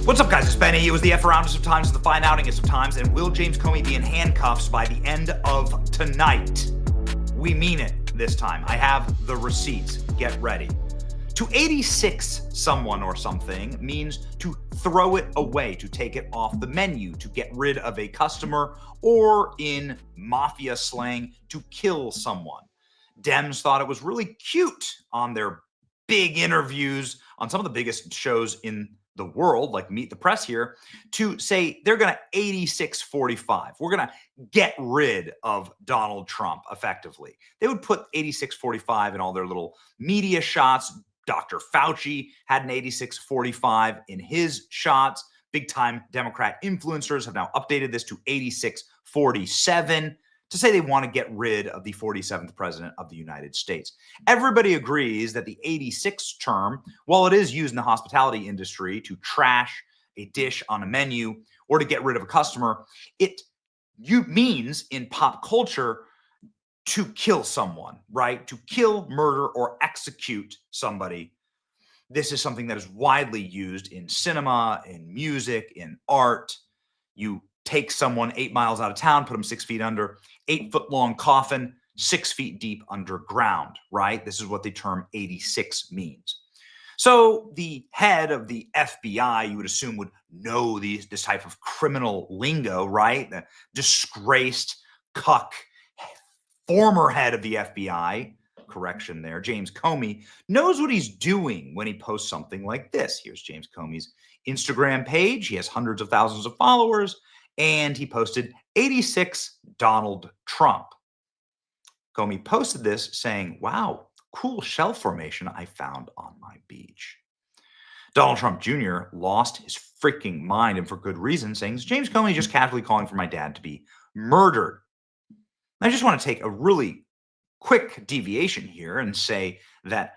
What's up, guys? It's Benny. It was the F around of times, the fine outingest of times, and will James Comey be in handcuffs by the end of tonight? We mean it this time. I have the receipts. Get ready. To 86 someone or something means to throw it away, to take it off the menu, to get rid of a customer, or in mafia slang, to kill someone. Dems thought it was really cute on their big interviews on some of the biggest shows in the world, like Meet the Press here, to say they're going to 86-45. We're going to get rid of Donald Trump effectively. They would put 86-45 in all their little media shots. Dr. Fauci had an 86-45 in his shots. Big time Democrat influencers have now updated this to 86-47 to say they want to get rid of the 47th president of the United States. Everybody agrees that the 86 term, while it is used in the hospitality industry to trash a dish on a menu or to get rid of a customer, it means in pop culture to kill someone, right? To kill, murder, or execute somebody. This is something that is widely used in cinema, in music, in art. You take someone 8 miles out of town, put them 6 feet under, 8-foot-long coffin, 6 feet deep underground, right? This is what the term 86 means. So the head of the FBI, you would assume, would know this type of criminal lingo, right? The disgraced cuck former head of the FBI, correction there, James Comey, knows what he's doing when he posts something like this. Here's James Comey's Instagram page. He has hundreds of thousands of followers, and he posted 86 Donald Trump. Comey posted this saying, wow, cool shell formation I found on my beach. Donald Trump Jr. lost his freaking mind, and for good reason, saying, James Comey just casually calling for my dad to be murdered. I just want to take a really quick deviation here and say that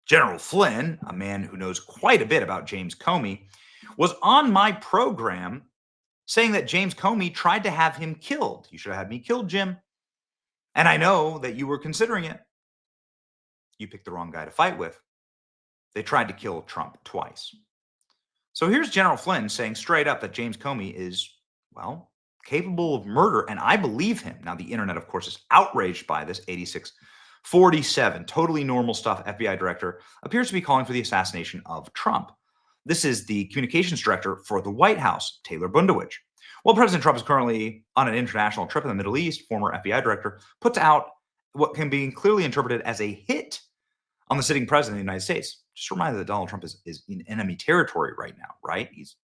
General Flynn, a man who knows quite a bit about James Comey, was on my program saying that James Comey tried to have him killed. You should have had me killed, Jim. And I know that you were considering it. You picked the wrong guy to fight with. They tried to kill Trump twice. So here's General Flynn saying straight up that James Comey is, well, capable of murder, and I believe him. Now, the internet, of course, is outraged by this. 86-47, totally normal stuff. FBI director appears to be calling for the assassination of Trump. This is the communications director for the White House, Taylor Bundewich. While President Trump is currently on an international trip in the Middle East, former FBI director puts out what can be clearly interpreted as a hit on the sitting president of the United States. Just a reminder that Donald Trump is in enemy territory right now, right? He's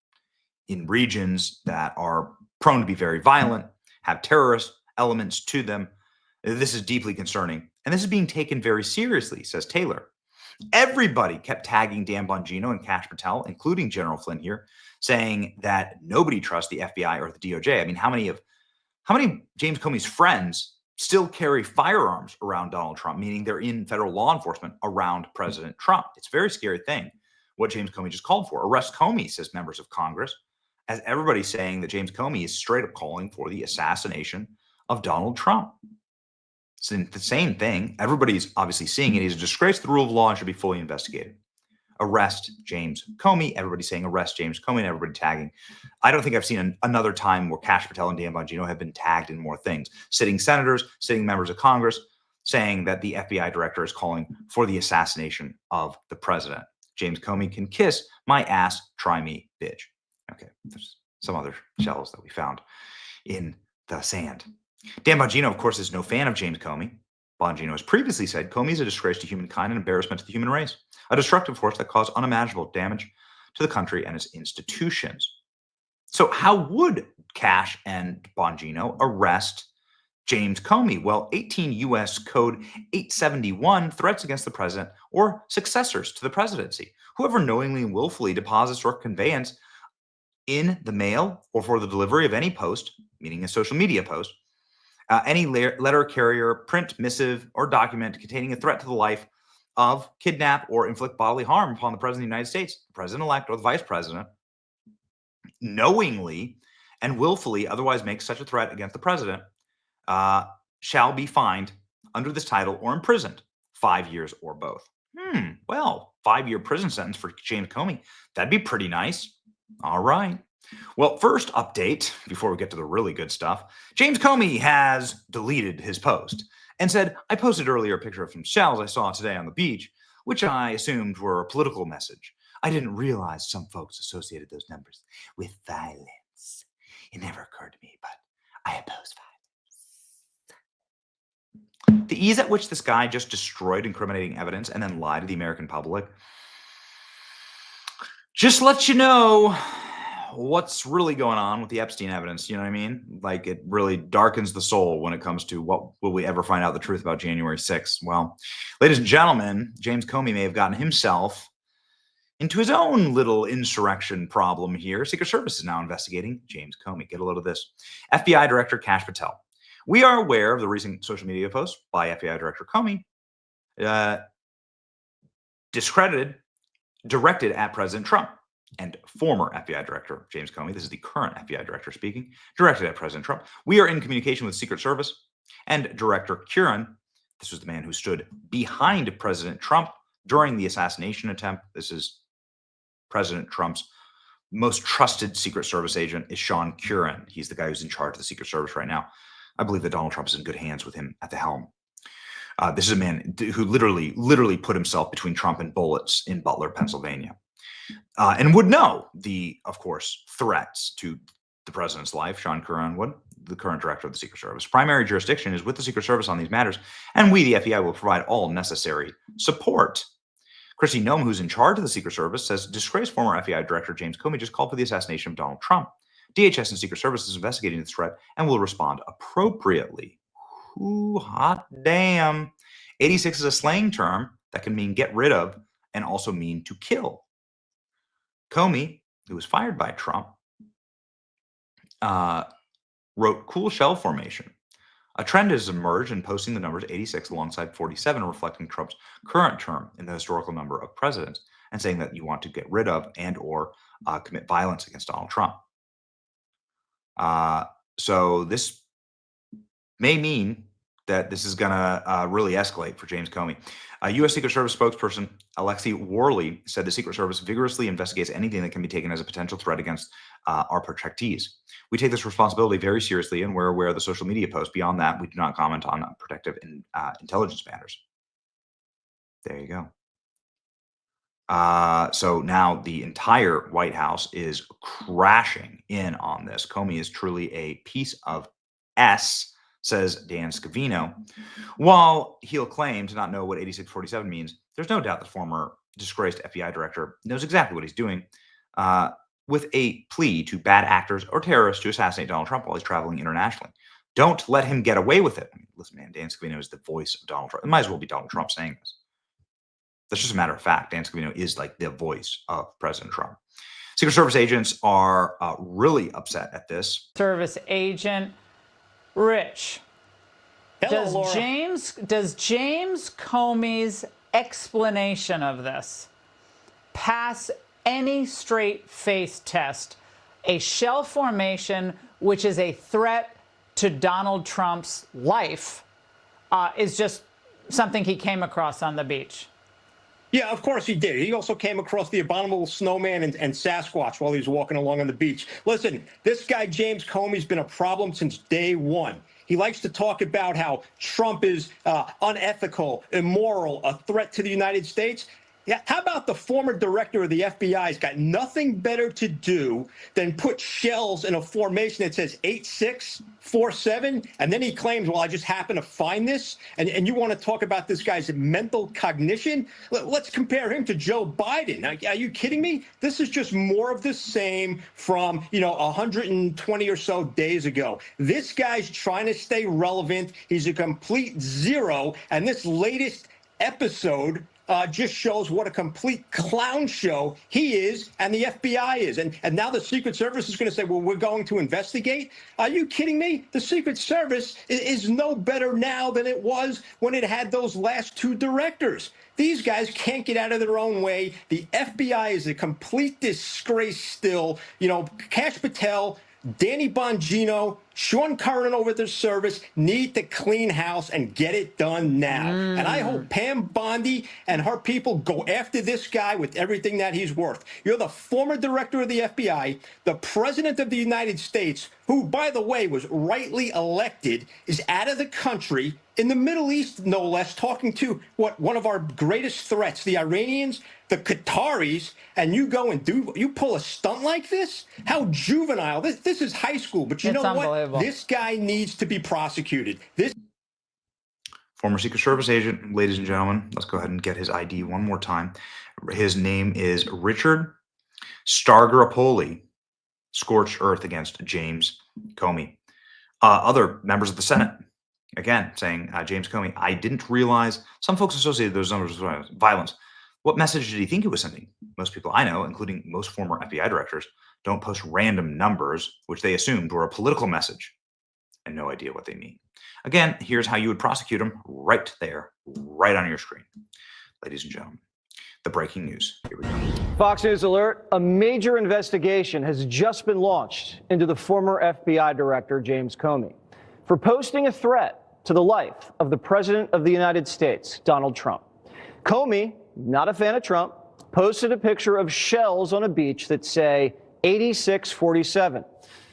in regions that are prone to be very violent, have terrorist elements to them. This is deeply concerning. And this is being taken very seriously, says Taylor. Everybody kept tagging Dan Bongino and Kash Patel, including General Flynn here, saying that nobody trusts the FBI or the DOJ. I mean, how many James Comey's friends still carry firearms around Donald Trump, meaning they're in federal law enforcement around President Trump? It's a very scary thing, what James Comey just called for. Arrest Comey, says members of Congress, as everybody's saying that James Comey is straight up calling for the assassination of Donald Trump. It's the same thing. Everybody's obviously seeing it. He's a disgrace to the rule of law and should be fully investigated. Arrest James Comey. Everybody's saying arrest James Comey, and everybody tagging. I don't think I've seen another time where Kash Patel and Dan Bongino have been tagged in more things. Sitting senators, sitting members of Congress, saying that the FBI director is calling for the assassination of the president. James Comey can kiss my ass, try me, bitch. Okay, there's some other shells that we found in the sand. Dan Bongino, of course, is no fan of James Comey. Bongino has previously said Comey is a disgrace to humankind and embarrassment to the human race, a destructive force that caused unimaginable damage to the country and its institutions. So how would Kash and Bongino arrest James Comey? Well, 18 U.S. Code 871, threats against the president or successors to the presidency. Whoever knowingly and willfully deposits or conveyance in the mail or for the delivery of any post, meaning a social media post, any letter carrier, print, missive, or document containing a threat to the life of, kidnap, or inflict bodily harm upon the President of the United States, the President-elect, or the Vice President, knowingly and willfully otherwise makes such a threat against the President, shall be fined under this title or imprisoned 5 years or both. Well, 5-year prison sentence for James Comey. That'd be pretty nice. All right. Well, first update before we get to the really good stuff. James Comey has deleted his post and said, I posted earlier a picture of some shells I saw today on the beach, which I assumed were a political message. I didn't realize some folks associated those numbers with violence. It never occurred to me, but I oppose violence. The ease at which this guy just destroyed incriminating evidence and then lied to the American public just lets you know what's really going on with the Epstein evidence. You know what I mean? Like, it really darkens the soul when it comes to what will we ever find out the truth about January 6th. Well, ladies and gentlemen, James Comey may have gotten himself into his own little insurrection problem here. Secret Service is now investigating James Comey. Get a load of this. FBI Director Kash Patel. We are aware of the recent social media post by FBI Director Comey, directed at President Trump and former FBI Director James Comey. This is the current FBI Director speaking, directed at President Trump. We are in communication with Secret Service and Director Curran. This was the man who stood behind President Trump during the assassination attempt. This is President Trump's most trusted Secret Service agent is Sean Curran. He's the guy who's in charge of the Secret Service right now. I believe that Donald Trump is in good hands with him at the helm. This is a man who literally put himself between Trump and bullets in Butler, Pennsylvania, and would know of course, threats to the president's life. Sean Curran would, the current director of the Secret Service. Primary jurisdiction is with the Secret Service on these matters, and we, the FBI, will provide all necessary support. Kristi Noem, who's in charge of the Secret Service, says disgraced former FBI Director James Comey just called for the assassination of Donald Trump. DHS and Secret Service is investigating the threat and will respond appropriately. Ooh, hot damn. 86 is a slang term that can mean get rid of and also mean to kill. Comey, who was fired by Trump, wrote cool shell formation. A trend has emerged in posting the numbers 86 alongside 47, reflecting Trump's current term in the historical number of presidents, and saying that you want to get rid of and or commit violence against Donald Trump. So this may mean that this is going to really escalate for James Comey. U.S. Secret Service spokesperson Alexei Worley said the Secret Service vigorously investigates anything that can be taken as a potential threat against our protectees. We take this responsibility very seriously, and we're aware of the social media posts. Beyond that, we do not comment on protective intelligence matters. There you go. So now the entire White House is crashing in on this. Comey is truly a piece of S, says Dan Scavino. While he'll claim to not know what 8647 means, there's no doubt the former disgraced FBI director knows exactly what he's doing, with a plea to bad actors or terrorists to assassinate Donald Trump while he's traveling internationally. Don't let him get away with it. I mean, listen, man, Dan Scavino is the voice of Donald Trump. It might as well be Donald Trump saying this. That's just a matter of fact. Dan Scavino is like the voice of President Trump. Secret Service agents are really upset at this. Service agent Rich. Hello, Laura. Does James Comey's explanation of this pass any straight face test? A shell formation, which is a threat to Donald Trump's life, is just something he came across on the beach. Yeah, of course he did. He also came across the abominable snowman and Sasquatch while he was walking along on the beach. Listen, this guy, James Comey's been a problem since day one. He likes to talk about how Trump is unethical, immoral, a threat to the United States. Yeah, how about the former director of the FBI has got nothing better to do than put shells in a formation that says 8647, and then he claims, well, I just happened to find this, and you want to talk about this guy's mental cognition? Let's compare him to Joe Biden. Now, are you kidding me? This is just more of the same from, 120 or so days ago. This guy's trying to stay relevant. He's a complete zero, and this latest episode just shows what a complete clown show he is and the FBI is. And now the Secret Service is going to say, well, we're going to investigate. Are you kidding me? The Secret Service is no better now than it was when it had those last two directors. These guys can't get out of their own way. The FBI is a complete disgrace still. Kash Patel, Danny Bongino, Sean Curran over at the service need to clean house and get it done now. And I hope Pam Bondi and her people go after this guy with everything that he's worth. You're the former director of the FBI, the president of the United States, who, by the way, was rightly elected, is out of the country in the Middle East, no less, talking to one of our greatest threats, the Iranians, the Qataris, and you go and you pull a stunt like this? How juvenile. This is high school, but you know what? This guy needs to be prosecuted. Former Secret Service agent, ladies and gentlemen. Let's go ahead and get his ID one more time. His name is Richard Stargaropoli. Scorched earth against James Comey. Other members of the Senate, again, saying, James Comey, I didn't realize some folks associated those numbers with violence. What message did he think he was sending? Most people I know, including most former FBI directors, don't post random numbers, which they assumed were a political message, and no idea what they mean. Again, here's how you would prosecute him right there, right on your screen. Ladies and gentlemen, the breaking news. Here we go. Fox News alert. A major investigation has just been launched into the former FBI director, James Comey, for posting a threat to the life of the President of the United States, Donald Trump. Comey, not a fan of Trump, posted a picture of shells on a beach that say 8647.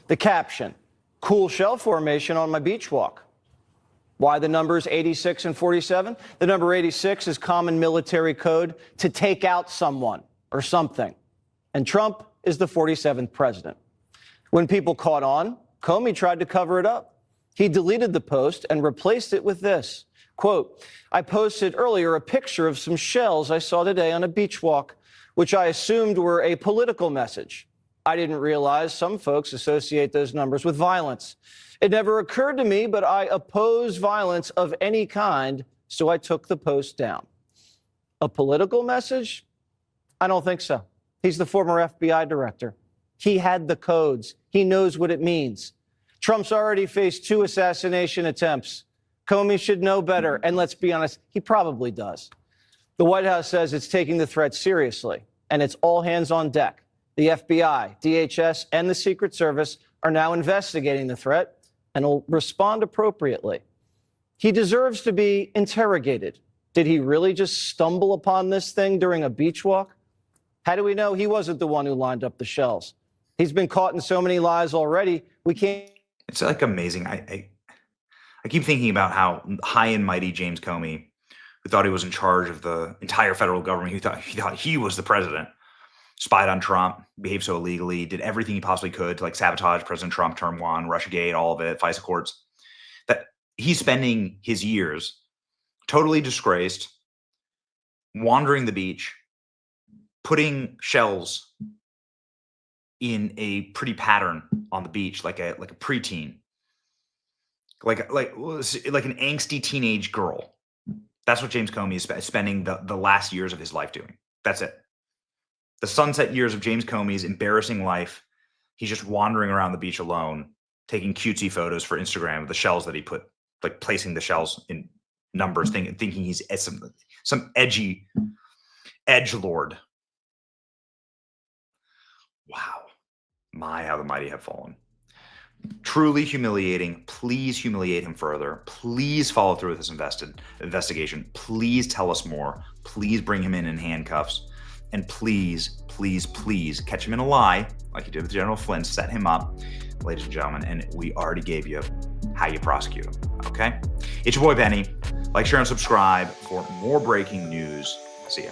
The caption, cool shell formation on my beach walk. Why the numbers 86 and 47? The number 86 is common military code to take out someone or something. And Trump is the 47th president. When people caught on, Comey tried to cover it up. He deleted the post and replaced it with this. Quote, I posted earlier a picture of some shells I saw today on a beach walk, which I assumed were a political message. I didn't realize some folks associate those numbers with violence. It never occurred to me, but I oppose violence of any kind, so I took the post down. A political message? I don't think so. He's the former FBI director. He had the codes. He knows what it means. Trump's already faced 2 assassination attempts. Comey should know better, and let's be honest, he probably does. The White House says it's taking the threat seriously, and it's all hands on deck. The FBI, DHS, and the Secret Service are now investigating the threat and will respond appropriately. He deserves to be interrogated. Did he really just stumble upon this thing during a beach walk? How do we know he wasn't the one who lined up the shells? He's been caught in so many lies already, we can't. It's like amazing. I keep thinking about how high and mighty James Comey, who thought he was in charge of the entire federal government, who thought he was the president, spied on Trump, behaved so illegally, did everything he possibly could to sabotage President Trump, term 1, Russiagate, all of it, FISA courts, that he's spending his years totally disgraced, wandering the beach, putting shells in a pretty pattern on the beach, like a preteen, like an angsty teenage girl. That's what James Comey is spending the last years of his life doing. That's it. The sunset years of James Comey's embarrassing life. He's just wandering around the beach alone, taking cutesy photos for Instagram of the shells that he put, placing the shells in numbers, thinking he's some edgy edgelord. Wow. My, how the mighty have fallen. Truly humiliating. Please humiliate him further. Please follow through with this investigation. Please tell us more. Please bring him in handcuffs. And please, please, please catch him in a lie, like you did with General Flynn. Set him up, ladies and gentlemen. And we already gave you how you prosecute him. Okay? It's your boy Benny. Like, share, and subscribe for more breaking news. See ya.